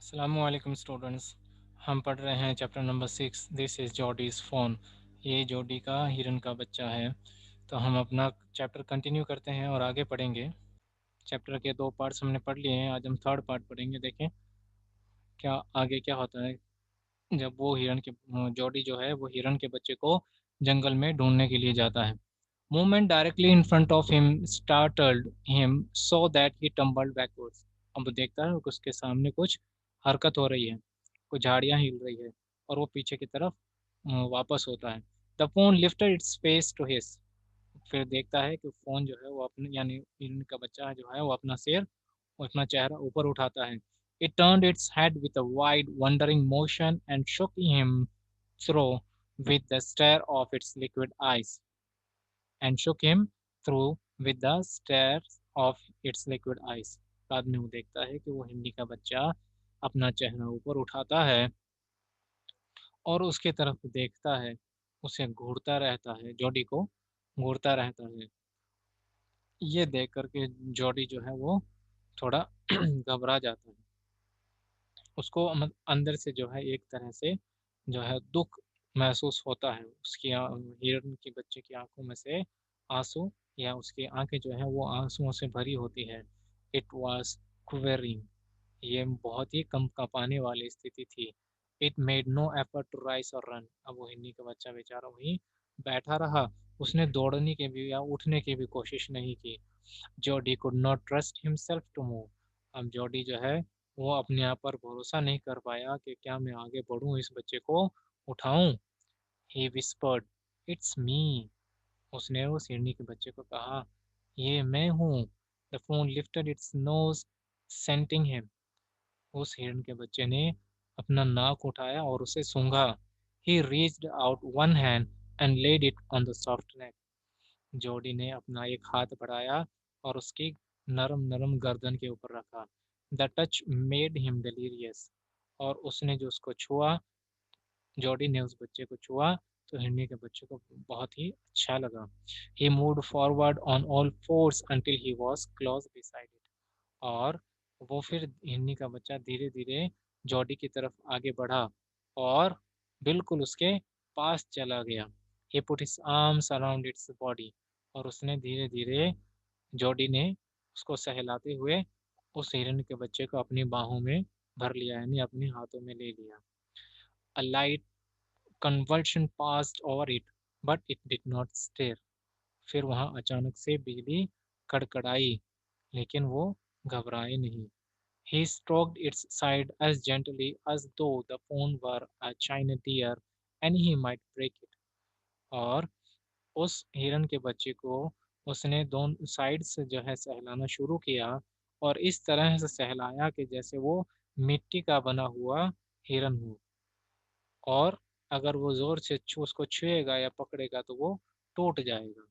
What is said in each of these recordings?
अस्सलामुअलैकुम स्टूडेंट्स। हम पढ़ रहे हैं chapter number 6, this is Jody's fawn. ये जॉडी का हिरन का बच्चा है। तो हम अपना चैप्टर कंटिन्यू करते हैं और आगे पढ़ेंगे। चैप्टर के 2 पार्ट्स हमने पढ़ लिए हैं, आज हम थर्ड पार्ट पढ़ेंगे। देखें क्या आगे क्या होता है जब वो जॉडी जो है वो हिरन के बच्चे को जंगल में ढूंढने के लिए जाता है। Movement directly in front of him startled him so that he tumbled backwards. अब वो देखता है कि उसके सामने कुछ हरकत हो रही है, कुछ झाड़ियाँ हिल रही है और वो पीछे की तरफ वापस होता है। The fawn lifted its face to his. फिर देखता है कि फ़ोन जो है वो अपने यानी इनका बच्चा जो है वो वो अपना चेहरा ऊपर उठाता है। It turned its head with a wide wondering motion and shook him through with the stare of its liquid eyes and shook him through with the stare of its liquid eyes। बाद में वो देखता है कि वो हिंदी का बच्चा अपना चेहरा ऊपर उठाता है और उसके तरफ देखता है, उसे घूरता रहता है, जॉडी को घूरता रहता है। ये देख कर के जॉडी जो है वो थोड़ा घबरा जाता है। उसको अंदर से जो है एक तरह से जो है दुःख महसूस होता है। हिरन के बच्चे की आँखों में से आँसू या उसकी आँखें जो हैं वो आँसुओं से भरी होती है। It was quivering. ये बहुत ही कंपाने वाली स्थिति थी। It made no effort to rise और रन। अब वो हिरनी का बच्चा बेचारा वहीं बैठा रहा। उसने दौड़ने की भी या उठने की भी कोशिश नहीं की। Jody could not trust himself to move. अब जॉडी जो है वो अपने आप पर भरोसा नहीं कर पाया कि क्या मैं आगे बढ़ूं, इस बच्चे को उठाऊं। ही विस्पर्ड, इट्स मी। उसने उस हिरनी के बच्चे को कहा, ये मैं हूँ। The fawn lifted its nose scenting him. उस हिरन के बच्चे ने अपना नाक उठाया और उसे सूंघा। He reached out one hand and laid it on the soft neck. Jody ने अपना एक हाथ बढ़ाया और उसकी नरम नरम गर्दन के ऊपर रखा। The touch made him delirious. और उसने जो उसको छुआ, जोडी ने उस बच्चे को छुआ तो हिरनी के बच्चे को बहुत ही अच्छा लगा। He moved forward on all fours until he was close beside it. और वो फिर हिरनी का बच्चा धीरे धीरे जोडी की तरफ आगे बढ़ा और बिल्कुल उसके पास चला गया। He put his arms around its body. और उसने धीरे धीरे जोडी ने उसको सहलाते हुए उस हिरन के बच्चे को अपनी बाहों में भर लिया, यानी अपने हाथों में ले लिया। A light convulsion passed over it, but it did not stir। फिर वहां अचानक से बिजली कड़कड़ाई, लेकिन वो घबराए नहीं। He stroked its side as gently as though the phone were a china deer and he might break it। और उस हिरन के बच्चे को उसने दोनों साइड से जो है सहलाना शुरू किया और इस तरह से सहलाया कि जैसे वो मिट्टी का बना हुआ हिरन हो। और अगर वो ज़ोर से उसको छुएगा या पकड़ेगा तो वो टूट जाएगा।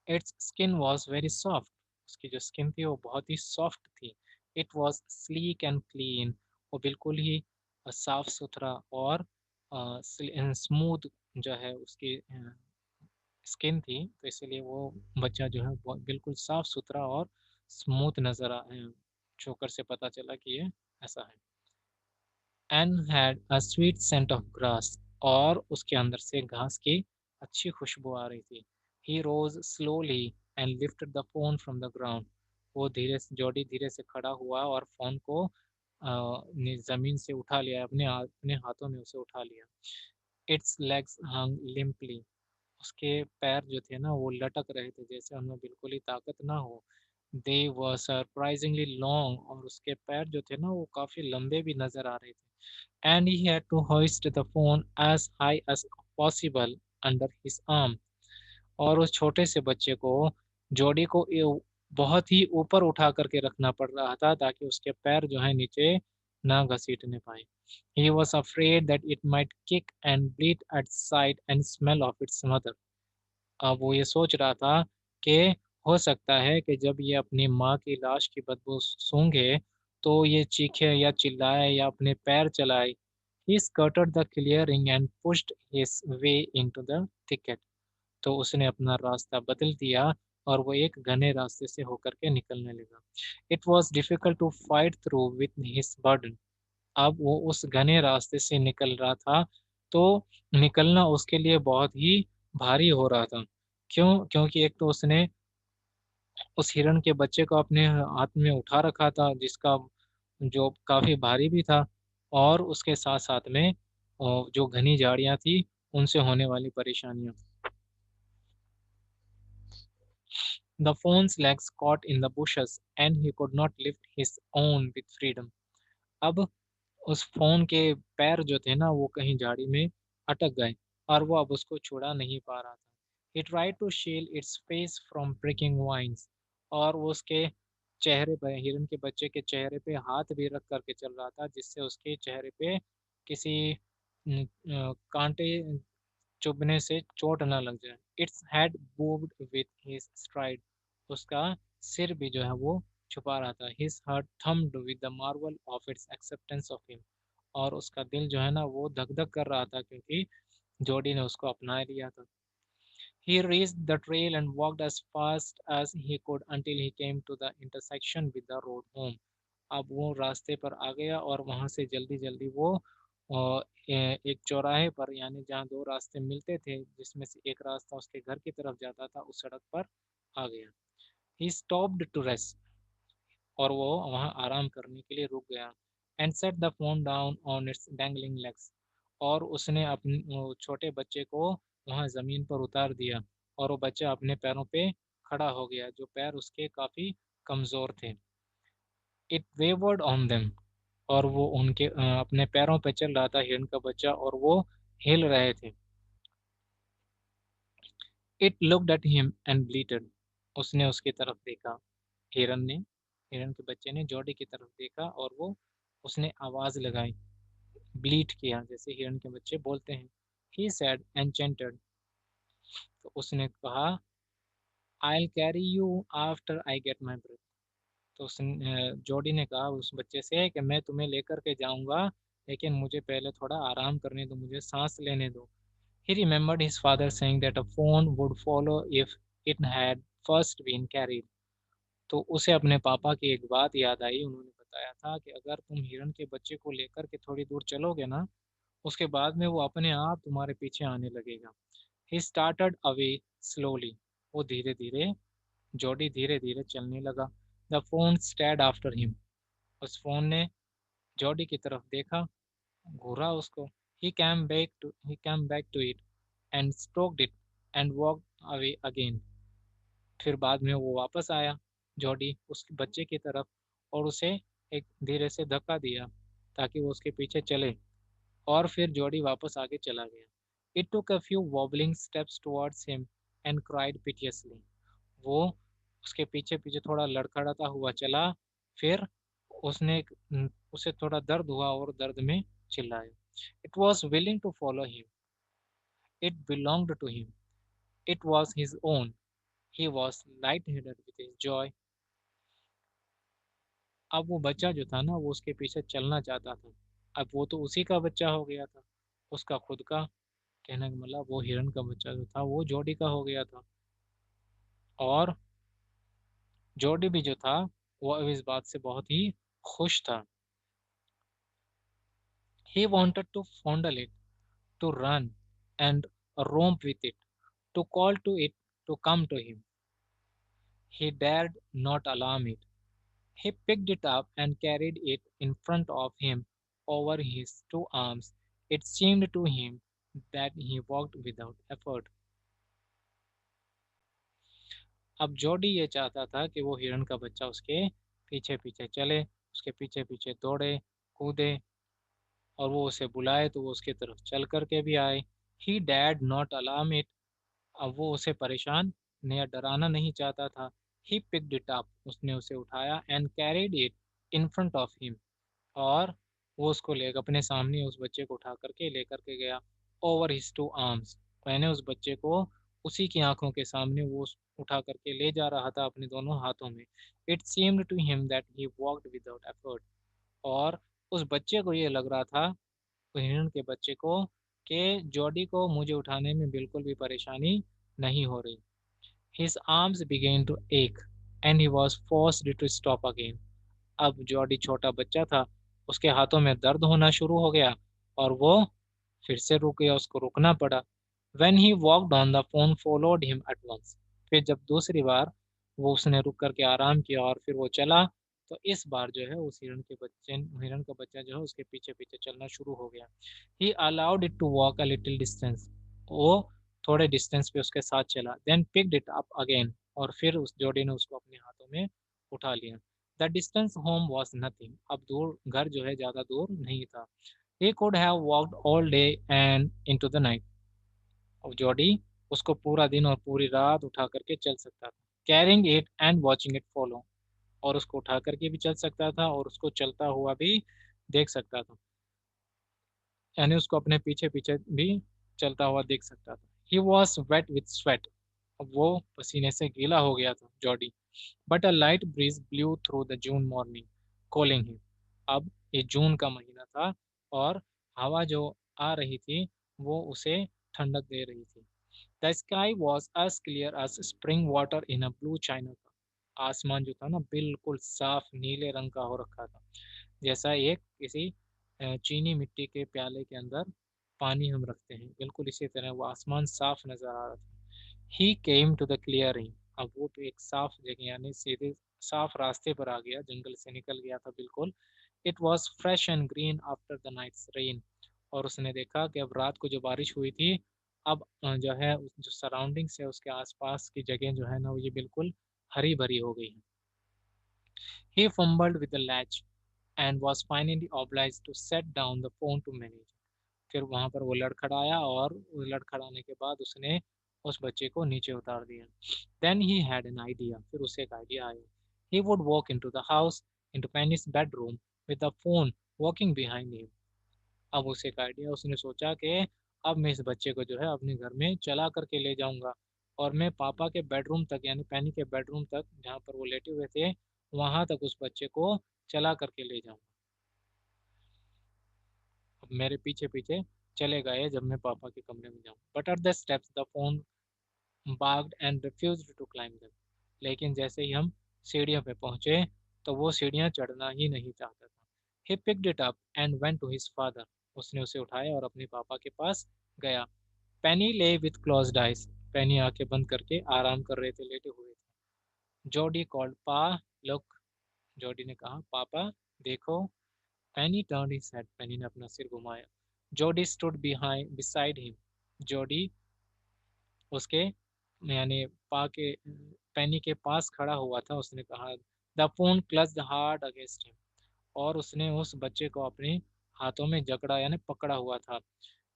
It's skin was very soft. उसकी जो स्किन थी वो बहुत ही सॉफ्ट थी। It was sleek and clean. वो बिल्कुल ही साफ सुथरा और स्मूथ जो है उसकी स्किन थी, तो इसीलिए वो बच्चा जो है बिल्कुल साफ सुथरा और स्मूथ छूकर से पता चला कि ये ऐसा है। And had a sweet scent of grass. और उसके अंदर से घास की अच्छी खुशबू आ रही थी। He rose slowly and lifted the fawn from the ground. Jody धीरे से खड़ा हुआ और फोन को जमीन से उठा लिया, अपने हाथों में उसे उठा लिया। इट्स लेग्स हंग लिम्पली। उसके पैर जो थे ना वो लटक रहे थे, जैसे उनमें बिल्कुल ही ताकत ना हो। दे वर सरप्राइजिंगली लॉन्ग। और उसके पैर जो थे ना वो काफी लंबे भी नजर आ रहे थे। And he had to hoist the fawn as high as possible under his arm. और उस छोटे से बच्चे को जोड़ी को बहुत ही ऊपर उठा करके रखना पड़ रहा था ताकि उसके पैर जो है नीचे ना घसीटने पाए। He was afraid that it might kick and bleed at sight and smell of its mother। अब वो ये सोच रहा था कि हो सकता है कि जब ये अपनी माँ की लाश की बदबू सूंघे तो ये चीखे या चिल्लाए या अपने पैर चलाए। He skirted the clearing and pushed his way into the thicket। तो उसने अपना रास्ता बदल दिया और वो एक घने रास्ते से होकर के निकलने लगा। It was difficult to fight through with his burden. अब वो उस घने रास्ते से निकल रहा था, तो निकलना उसके लिए बहुत ही भारी हो रहा था। क्यों? क्योंकि एक तो उसने उस हिरण के बच्चे को अपने हाथ में उठा रखा था, जिसका जो काफ़ी भारी भी था, और उसके साथ-साथ में जो घनी झाड़ियाँ थी, उनसे होने वाली परेशानियाँ। The fawn's legs caught in the bushes and he could not lift his own with freedom. अब उस फ़ोन के पैर जो थे ना, वो कहीं झाड़ी में अटक गए और वो अब उसको छुड़ा नहीं पा रहा था। He tried to shield its face from prickling vines, और वो उसके चेहरे पे, हिरन के बच्चे के चेहरे पे हाथ भी रख कर के चल रहा था, जिससे उसके चेहरे पे किसी काँटे चुभने से चोट ना लग जाए। Its head moved with his stride, उसका सिर भी जो है वो छुपा रहा था। His heart thumped with the marvel of its acceptance of him, और उसका दिल जो है ना वो धक-धक कर रहा था, क्योंकि जोडी ने उसको अपना लिया था। He reached the trail and walked as fast as he could until he came to the intersection with the road home. अब वो रास्ते पर आ गया और वहाँ से जल्दी-जल्दी वो एक चौराहे पर, यानी जहाँ 2 रास्ते मिलते थे, जिसमें से एक रास्ता उसके घर की तरफ जाता था, उस सड़क पर आ गया। He stopped to rest, और वो वहाँ आराम करने के लिए रुक गया। And set the phone down on it's dangling legs, और उसने अपने वो छोटे बच्चे को वहाँ ज़मीन पर उतार दिया, और वो बच्चा अपने पैरों पे खड़ा हो गया, जो पैर उसके काफ़ी कमज़ोर थे। इट वेवर्ड ऑन देम, और वो उनके अपने पैरों पे चल रहा था हिरन का बच्चा, और वो हिल रहे थे। It looked at him and bleated, उसने उसकी तरफ देखा, हिरन ने, हिरन के बच्चे ने जॉडी की तरफ देखा, और वो उसने आवाज़ लगाई, ब्लीट किया, जैसे हिरन के बच्चे बोलते हैं। ही सैड एन्चेंटेड, तो उसने कहा, I carry you after I get my breath. तो जॉडी ने कहा उस बच्चे से कि मैं तुम्हें लेकर के जाऊंगा, लेकिन मुझे पहले थोड़ा आराम करने दो, मुझे सांस लेने दो। He remembered his father saying that a phone would follow if it had first been carried. तो उसे अपने पापा की एक बात याद आई, उन्होंने बताया था कि अगर तुम हिरन के बच्चे को लेकर के थोड़ी दूर चलोगे ना, उसके बाद में वो अपने आप तुम्हारे पीछे आने लगेगा। He started away slowly. वो धीरे-धीरे, जॉडी धीरे-धीरे चलने लगा। The phone stared after him. उस फ़ोन ने जॉडी की तरफ देखा, घूरा उसको। He came back to it and stroked it and walked away again. फिर बाद में वो वापस आया, जॉडी, उस बच्चे की तरफ, और उसे एक धीरे से धक्का दिया, ताकि वो उसके पीछे चले, और फिर जॉडी वापस आगे चला गया। It took a few wobbling steps towards him and cried piteously. वो उसके पीछे-पीछे थोड़ा लड़खड़ाता हुआ चला, फिर उसे थोड़ा दर्द हुआ और दर्द में चिल्लाया। It was willing to follow him. It belonged to him. It was his own. He was light-headed with his joy. अब वो बच्चा जो था ना, वो उसके पीछे चलना चाहता था। अब वो तो उसी का बच्चा हो गया था। उसका खुद का, कहने का मतलब वो हिरन का बच्चा जो था, वो जॉडी का हो गया था। और जॉडी भी जो था, वो अब इस बात से बहुत ही खुश था। He wanted to fondle it, to run and romp with it, to call to it to come to him. He dared not alarm it. He picked it up and carried it in front of him over his 2 arms. It seemed to him that he walked without effort. अब Jordi ये चाहता था कि वो हिरन का बच्चा उसके पीछे-पीछे चले, उसके पीछे-पीछे दौड़े, कूदे, और वो उसे बुलाए तो वो उसकी तरफ चल कर के भी आए। He dared not alarm it. अब वो उसे परेशान या डराना नहीं चाहता था। He picked it up. उसने उसे उठाया and carried it in front of him. और वो उसको ले अपने सामने उस बच्चे को उठा करके लेकर के गया। ओवर हिज 2 आर्म्स, मैंने उस बच्चे को उसी की आंखों के सामने वो उठा करके ले जा रहा था अपने दोनों हाथों में। It seemed to him that he walked without effort, और उस बच्चे को ये लग रहा था, हिरण के बच्चे को, कि जॉडी को मुझे उठाने में बिल्कुल भी परेशानी नहीं हो रही। His arms began to ache and he was forced to stop again. अब जॉडी छोटा बच्चा था, उसके हाथों में दर्द होना शुरू हो गया और वो फिर से रुक गया, उसको रुकना पड़ा। When he walked on, the phone followed him at once. फिर जब दूसरी बार वो उसने रुक करके आराम किया और फिर वो चला, तो इस बार जो है उस हिरन का बच्चा जो है उसके पीछे पीछे चलना शुरू हो गया। He allowed it to walk a little distance. वो थोड़े डिस्टेंस पे उसके साथ चला। Then picked it up again. और फिर उस जोड़ी ने उसको अपने हाथों में उठा लिया। The distance home was nothing. अब दूर घर जो है ज़्यादा दूर नहीं था। He could have walked all day and into the night. और जॉडी उसको पूरा दिन और पूरी रात उठा करके चल सकता था। Carrying it and watching it follow. और उसको उठा करके भी चल सकता था और उसको चलता हुआ भी देख सकता था। यानी उसको अपने पीछे-पीछे भी चलता हुआ देख सकता था। He was wet with sweat. अब वो पसीने से गीला हो गया था, Jordi. But a light breeze blew through the June morning, calling him. अब ये जून का महीना था और हवा जो आ रही थी, वो उसे ठंडक दे रही थी। The sky was as clear as spring water in a blue china cup. आसमान जो था ना बिल्कुल साफ नीले रंग का हो रखा था, जैसा एक किसी चीनी मिट्टी के प्याले के अंदर पानी हम रखते हैं, बिल्कुल इसी तरह वो आसमान साफ नजर आ रहा था। He came to the clearing. अब वो तो एक साफ जगह यानी सीधे साफ रास्ते पर आ गया, जंगल से निकल गया था बिल्कुल। It was fresh and green after the night's rain. और उसने देखा कि अब रात को जो बारिश हुई थी, अब जो है जो सराउंडिंग्स है उसके आसपास की जगह जो है ना वो ये बिल्कुल हरी भरी हो गई है। He fumbled with the latch and was finally obliged to set down the phone to manage. फिर वहां पर वो लड़खड़ाया और वो लड़खड़ाने के बाद उसने उस बच्चे को नीचे उतार दिया। Then he had an idea. फिर उसे एक आइडिया आया। He would walk into the house, into Penny's bedroom, with the phone walking behind him. अब उसे एक आइडिया, उसने सोचा कि अब मैं इस बच्चे को जो है अपने घर में चला करके ले जाऊंगा और मैं पापा के बेडरूम तक यानी पैनी के बेडरूम तक जहाँ पर वो लेटे हुए थे वहां तक उस बच्चे को चला करके ले जाऊंगा। अब मेरे पीछे पीछे चले गए जब मैं पापा के कमरे में जाऊँ। But at the steps the fawn balked and refused to climb them. लेकिन जैसे ही हम सीढ़ियों पे पहुंचे तो वो सीढ़ियां चढ़ना ही नहीं चाहता था। He picked it up and went to his father. उसने उसे उठाया और अपने पापा के पास गया। पेनी ले विथ क्लोज्ड आइज। पेनी आंखें बंद करके आराम कर रहे थे, लेटे हुए थे। जॉडी कॉल्ड पा, लुक। जॉडी ने कहा पापा देखो। पेनी टर्न्ड हिज हेड। पेनी ने अपना सिर घुमाया। Jordi stood behind beside him. Jordi उसके यानी पा के पेनी के पास खड़ा हुआ था। उसने कहा the fawn clutched hard against him. और उसने उस बच्चे को अपने हाथों में जकड़ा यानी पकड़ा हुआ था।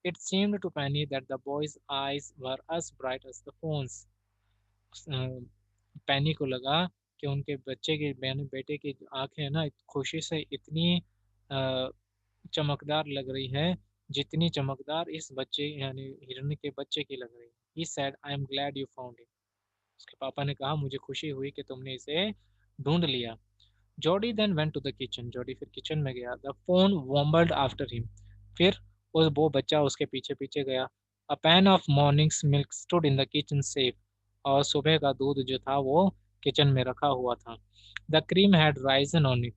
It seemed to Penny that the boy's eyes were as bright as the phones. Penny को लगा कि उनके बच्चे की यानी बेटे की आंखें ना खुशी से इतनी अ, चमकदार लग रही है जितनी चमकदार इस बच्चे यानी हिरन के बच्चे की लग रही है। He said, I am glad you found it. उसके पापा ने कहा मुझे खुशी हुई कि तुमने इसे ढूंढ लिया। Jody then went to the kitchen. Jody फिर किचन में गया। The fawn wobbled after him. फिर उस वो बच्चा उसके पीछे पीछे गया। A pan of morning's milk stood in the kitchen safe. और सुबह का दूध जो था वो किचन में रखा हुआ था। The cream had risen on it.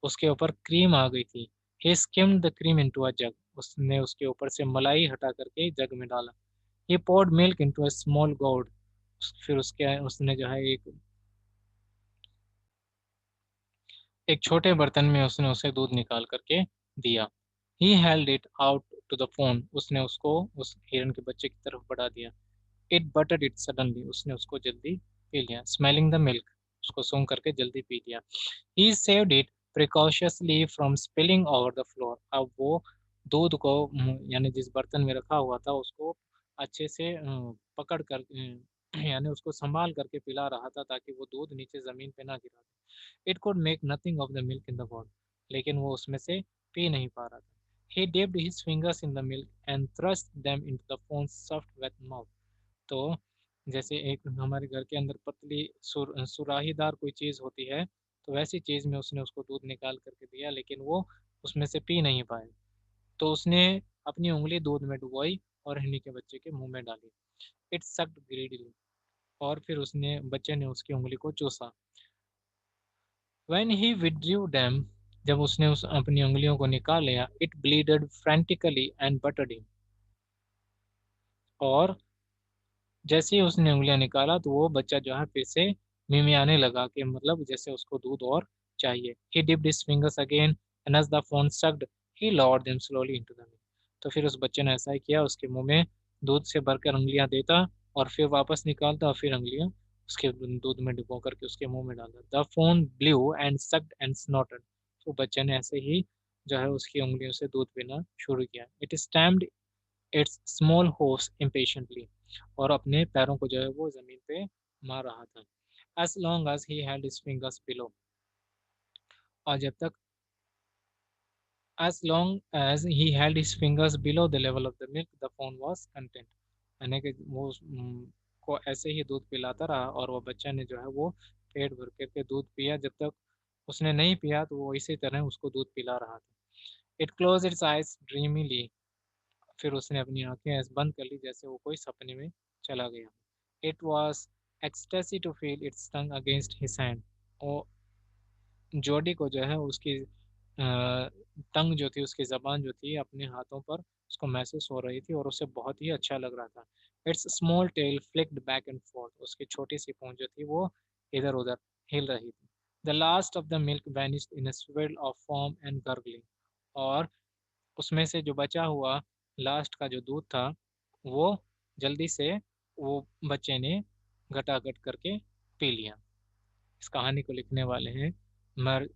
उसके ऊपर क्रीम आ गई थी। He skimmed the cream into a jug. उसने उसके ऊपर से मलाई हटा करके जग में डाला। ही poured milk into a small gourd। फिर उसके उसने जो है एक छोटे बर्तन में उसने उसे दूध निकाल करके दिया। He held it out to the fawn. उसने उसको उस हिरन के बच्चे की तरफ बढ़ा दिया। It butted it suddenly. उसने उसको जल्दी पी लिया। Smelling the milk. उसको सूंघ करके जल्दी पी लिया। He saved it precautiously from spilling over the floor. अब वो दूध को यानी जिस बर्तन में रखा हुआ था उसको अच्छे से पकड़ कर यानी उसको संभाल करके पिला रहा था ताकि वो दूध नीचे जमीन पे ना गिरा। It could make nothing of the milk in the ball. लेकिन वो उसमें से पी नहीं पा रहा था। ही dipped his fingers in the milk and thrust them into the phone's soft wet mouth. तो जैसे एक हमारे घर के अंदर पतली सुराहीदार कोई चीज़ होती है, तो वैसी चीज़ में उसने उसको दूध निकाल करके दिया, लेकिन वो उसमें से पी नहीं पाए। तो उसने अपनी उँगली दूध में डुबोई और हिरनी के बच्चे के मुंह में डाली। It sucked greedily. और फिर उसने बच्चे ने उसकी उंगली को चूसा। When he withdrew them, जब उसने उस अपनी उंगलियों को निकाल लिया, it bleeded frantically and buttered him. और जैसे ही उसने उंगलियां निकाला तो वो बच्चा जो है फिर से मिमियाने लगा कि मतलब जैसे उसको दूध और चाहिए। He dipped his fingers again and as the phone sucked, he lowered them slowly into the milk. तो फिर उस बच्चे ने ऐसा ही किया, उसके मुंह में दूध से भरकर उंगलियां देता और फिर वापस निकालता और फिर उंगलियां उसके दूध में डुबो करके उसके मुंह में डालता। The phone blue and sucked and स्नॉटेड। तो बच्चे ने ऐसे ही जो है उसकी उंगलियों से दूध पीना शुरू किया। It stamped its small horse impatiently, और अपने पैरों को जो है वो जमीन पे मार रहा था। as long as he held his fingers below, और जब तक as long as he held his fingers below the level of the milk, the fawn was content. यानी कि वो को ऐसे ही दूध पिलाता रहा और वो बच्चा ने जो है वो पेट भर करके दूध पिया। जब तक उसने नहीं पिया तो वो इसी तरह उसको दूध पिला रहा था। इट क्लोज इट्स आइज ड्रीमीली, फिर उसने अपनी आंखें ऐसे बंद कर ली जैसे वो कोई सपने में चला गया। It was ecstasy to feel its tongue against his hand. वो जोडी को जो है उसकी टंग जो थी, उसकी जबान जो थी अपने हाथों पर उसको महसूस हो रही थी और उसे बहुत ही अच्छा लग रहा था। It's small tell flicked back and fourth, उसकी छोटी सी पूंछ जो थी वो इधर उधर हिल रही थी। The last of the milk vanished in a swirl of form and gargling, और उसमें से जो बचा हुआ लास्ट का जो दूध था वो जल्दी से वो बच्चे ने घटाघट करके पी लिया। इस कहानी को लिखने वाले हैं मर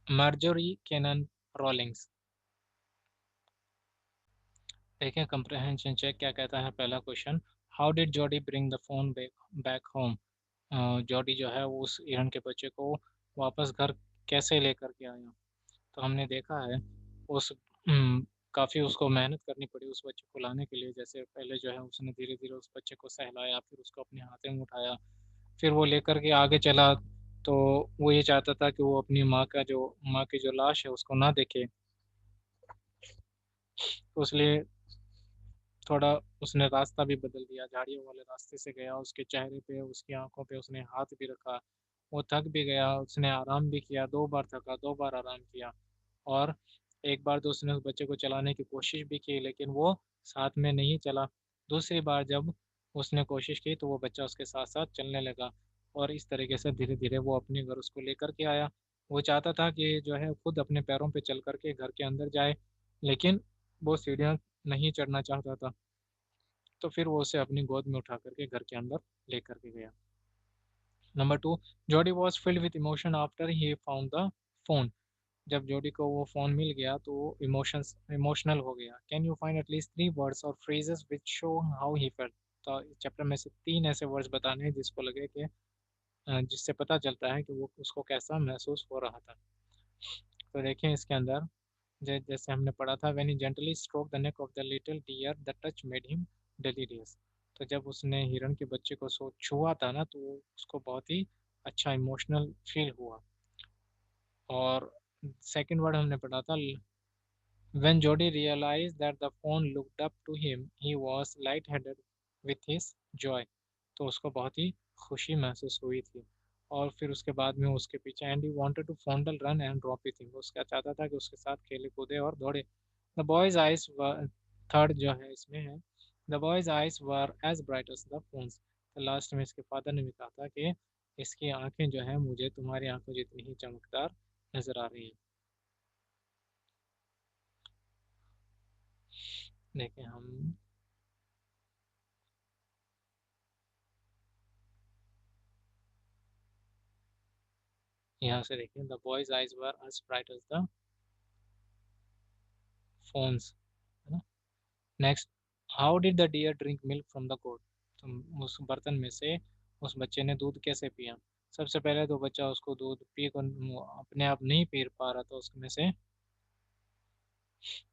मार्जोरी केनन रॉलिंग्स। देखें कंप्रहेंशन चेक क्या कहता है। पहला question, how did Jordi bring the phone back home. Jordi जो है वो उस हिरन के बच्चे को वापस घर कैसे लेकर के आया। तो हमने देखा है उस काफ़ी उसको मेहनत करनी पड़ी उस बच्चे को लाने के लिए। जैसे पहले जो है उसने धीरे धीरे उस बच्चे को सहलाया, फिर उसको अपने हाथों में उठाया, फिर वो लेकर के आगे चला। तो वो ये चाहता था कि वो अपनी माँ की जो लाश है उसको ना देखे, तो इसलिए थोड़ा उसने रास्ता भी बदल दिया, झाड़ियों वाले रास्ते से गया। उसके चेहरे पे, उसकी आंखों पे उसने हाथ भी रखा। वो थक भी गया, उसने आराम भी किया, 2 बार थका, 2 बार आराम किया। और एक बार तो उसने उस बच्चे को चलाने की कोशिश भी की लेकिन वो साथ में नहीं चला। दूसरी बार जब उसने कोशिश की तो वो बच्चा उसके साथ साथ चलने लगा और इस तरीके से धीरे धीरे वो अपने घर उसको लेकर के आया। वो चाहता था कि जो है खुद अपने पैरों पे चल करके घर के अंदर जाए, लेकिन वो सीढ़ियाँ नहीं चढ़ना चाहता था। तो फिर वो उसे अपनी गोद में उठा करके घर के अंदर लेकर के गया। Number 2, Jordi was filled with emotion after he found the phone. जब जोडी को वो फ़ोन मिल गया तो वो इमोशनल हो गया। Can you find at least 3 words और phrases which show how he felt. तो चैप्टर में से 3 ऐसे वर्ड्स बताने हैं जिसको लगे कि जिससे पता चलता है कि वो उसको कैसा महसूस हो रहा था। तो देखें इसके अंदर जैसे हमने पढ़ा था, when he gently stroke the neck of the little deer the touch made him delirious. तो जब उसने हिरन के बच्चे को सो छुआ था ना तो उसको बहुत ही अच्छा इमोशनल फील हुआ। और सेकंड वर्ड हमने पढ़ा था, when Jody realized that the phone looked up to him, he was lightheaded with his joy. तो उसको बहुत ही खुशी महसूस हुई थी। और फिर उसके बाद में उसके पीछे and he wanted to fondle run and drop with him. उसका चाहता था कि उसके साथ खेले कूदे और दौड़े। द बॉयज आइज थर्ड जो है इसमें है, the boy's eyes were as bright as the fawns. तो लास्ट में इसके फादर ने भी कहा था कि इसकी आंखें जो है मुझे तुम्हारी आंखों जितनी ही चमकदार नजर आ रही हैं। देखें हम यहाँ से देखें, the boy's eyes were as bright as the fawns, है ना। Next, how did the deer drink milk from the goat. तो उस बर्तन में से उस बच्चे ने दूध कैसे पिया। सबसे पहले तो बच्चा उसको दूध पी कर अपने आप नहीं पी पा रहा था उसमें से,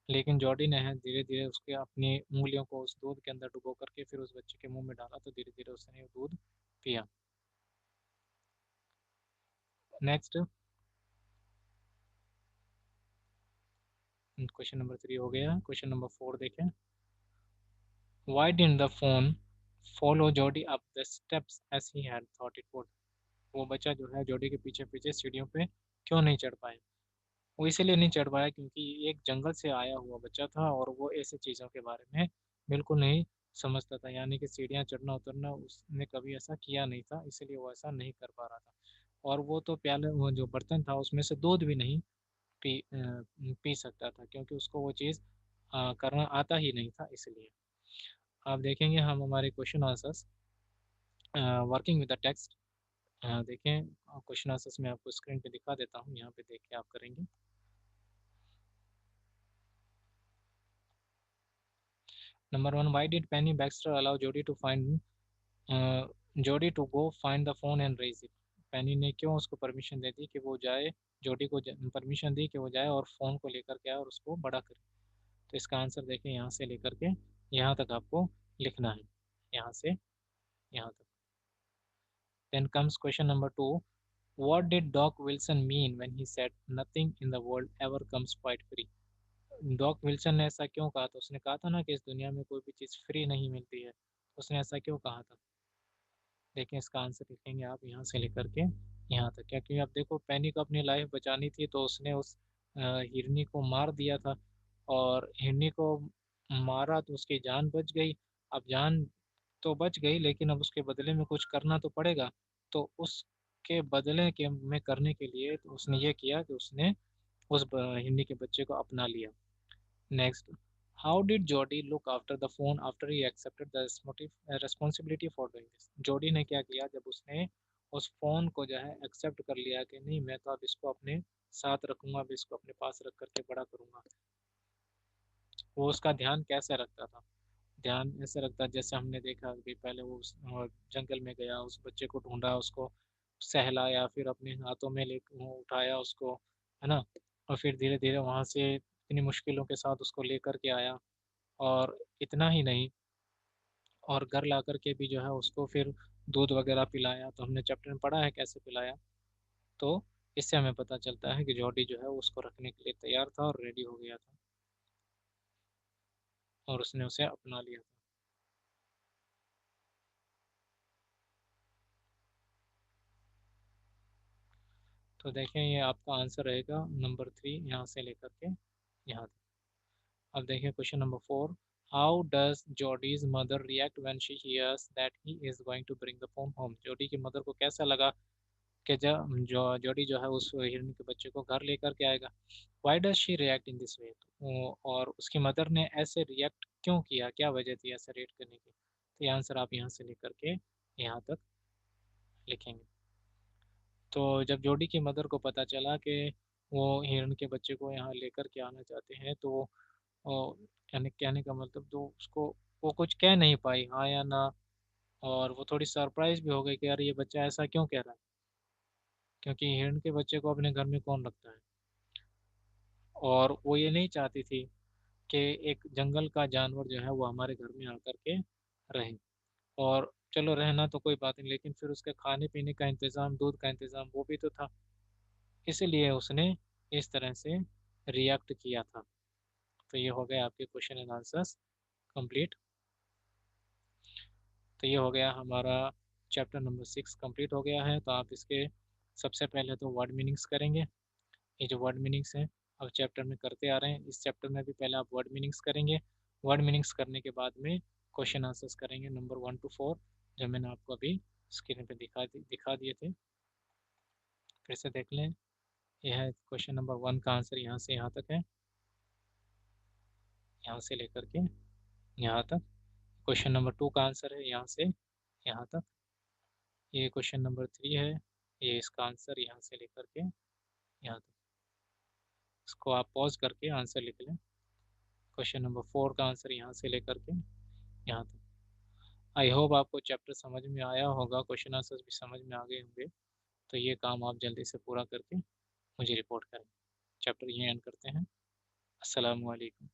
लेकिन जॉडी ने है धीरे धीरे उसके अपनी उंगलियों को उस दूध के अंदर डुबो करके फिर उस बच्चे के मुंह में डाला तो धीरे धीरे उसने वो दूध पिया। नेक्स्ट क्वेश्चन नंबर 3 हो गया। क्वेश्चन नंबर 4 देखें, why didn't the fawn follow Jody up the steps as he had thought it would. वो बच्चा जो है जॉडी के पीछे पीछे सीढ़ियों पे क्यों नहीं चढ़ पाया? वो इसीलिए नहीं चढ़ पाया क्योंकि ये एक जंगल से आया हुआ बच्चा था और वो ऐसी चीज़ों के बारे में बिल्कुल नहीं समझता था, यानी कि सीढ़ियाँ चढ़ना उतरना उसने कभी ऐसा किया नहीं था, इसीलिए वो ऐसा नहीं कर पा रहा था। और वो तो प्याले वो जो बर्तन था उसमें से दूध भी नहीं पी सकता था क्योंकि उसको वो चीज़ करना आता ही नहीं था इसलिए। आप देखेंगे हम हमारे question answers working with the text देखें क्वेश्चन आंसर्स मैं आपको स्क्रीन पे दिखा देता हूँ, यहाँ पे देख के आप करेंगे। Number 1, why did Penny Baxter allow Jody to find Jody to go find the fawn and raise it? Penny ने क्यों उसको परमिशन दे दी कि वो जाए, जोडी को परमिशन दी कि वो जाए और फ़ोन को लेकर के आए और उसको बड़ा करे। तो इसका आंसर देखिए यहाँ से लेकर के यहाँ तक आपको लिखना है, यहाँ से यहाँ तक। Then comes question number 2, what did Doc Wilson mean when he said nothing in the world ever comes quite free? Doc Wilson ने ऐसा क्यों कहा था? उसने कहा था ना कि इस दुनिया में कोई भी चीज़ फ्री नहीं मिलती है। उसने ऐसा क्यों कहा था? देखिए इसका आंसर लिखेंगे आप यहाँ से लेकर के यहाँ तक, क्योंकि अब देखो पैनी को अपनी लाइफ बचानी थी तो उसने उस हिरनी को मार दिया था और हिरनी को मारा तो उसकी जान बच गई। अब जान तो बच गई लेकिन अब उसके बदले में कुछ करना तो पड़ेगा। तो उसके बदले के में करने के लिए तो उसने ये किया कि उसने उस हिरनी के बच्चे को अपना लिया। Next, how did Jody look after the phone after he accepted the responsibility for doing this? जोडी ने क्या किया जब उसने उस फ़ोन को जो है एक्सेप्ट कर लिया कि नहीं मैं तो अब इसको अपने साथ रखूँगा, अब इसको अपने पास रख कर के बड़ा करूँगा। वो उसका ध्यान कैसे रखता था? ध्यान ऐसे रखता जैसे हमने देखा कि पहले वो जंगल में गया, उस बच्चे को ढूँढा, उसको सहलाया, फिर अपने हाथों में ले वो उठाया उसको, है ना? और फिर धीरे-धीरे वहाँ से इतनी मुश्किलों के साथ उसको लेकर के आया। और इतना ही नहीं और घर ला कर के भी जो है उसको फिर दूध वगैरह पिलाया, तो हमने चैप्टर में पढ़ा है कैसे पिलाया। तो इससे हमें पता चलता है कि जॉडी जो है वो उसको रखने के लिए तैयार था और रेडी हो गया था और उसने उसे अपना लिया था। तो देखें ये आपका आंसर रहेगा नंबर 3 यहाँ से लेकर के यहाँ तक। अब देखिए question number 4, how does Jody's mother react when she hears that he is going to bring the fawn home? Jody की मदर को कैसा लगा कि जब जॉडी जो है उस हिरन के बच्चे को घर लेकर के आएगा? Why does she react in this way? और उसकी मदर ने ऐसे रिएक्ट क्यों किया, क्या वजह थी ऐसे रिएक्ट करने की? तो ये आंसर आप यहाँ से लेकर के यहाँ तक लिखेंगे। तो जब जोडी की मदर को पता चला कि वो हिरण के बच्चे को यहाँ लेकर के आना चाहते हैं तो यानी कहने का मतलब तो उसको वो कुछ कह नहीं पाई हाँ या ना, और वो थोड़ी सरप्राइज भी हो गई कि यार ये बच्चा ऐसा क्यों कह रहा है, क्योंकि हिरण के बच्चे को अपने घर में कौन रखता है। और वो ये नहीं चाहती थी कि एक जंगल का जानवर जो है वो हमारे घर में आकर के रहे। और चलो रहना तो कोई बात नहीं लेकिन फिर उसके खाने पीने का इंतज़ाम, दूध का इंतज़ाम वो भी तो था। इसीलिए उसने इस तरह से रिएक्ट किया था। तो ये हो गया आपके क्वेश्चन एंड आंसर्स कंप्लीट। तो ये हो गया हमारा चैप्टर नंबर 6 कंप्लीट हो गया है। तो आप इसके सबसे पहले तो वर्ड मीनिंग्स करेंगे। ये जो वर्ड मीनिंग्स हैं अब चैप्टर में करते आ रहे हैं, इस चैप्टर में भी पहले आप वर्ड मीनिंग्स करेंगे। वर्ड मीनिंग्स करने के बाद में क्वेश्चन आंसर्स करेंगे नंबर 1 to 4, जो मैंने आपको अभी स्क्रीन पे दिखा दिए थे। फिर से देख लें। यह है क्वेश्चन नंबर 1 का आंसर यहाँ से यहाँ तक है, यहाँ से लेकर के यहाँ तक। क्वेश्चन नंबर 2 का आंसर है यहाँ से यहाँ तक। ये क्वेश्चन नंबर 3 है, ये इसका आंसर यहाँ से लेकर के यहाँ तक। इसको आप पॉज करके आंसर लिख लें। क्वेश्चन नंबर 4 का आंसर यहाँ से लेकर के यहाँ तक। आई होप आपको चैप्टर समझ में आया होगा, क्वेश्चन आंसर्स भी समझ में आ गए होंगे। तो ये काम आप जल्दी से पूरा करके मुझे रिपोर्ट करें। चैप्टर यहीं एंड करते हैं। अस्सलाम वालेकुम।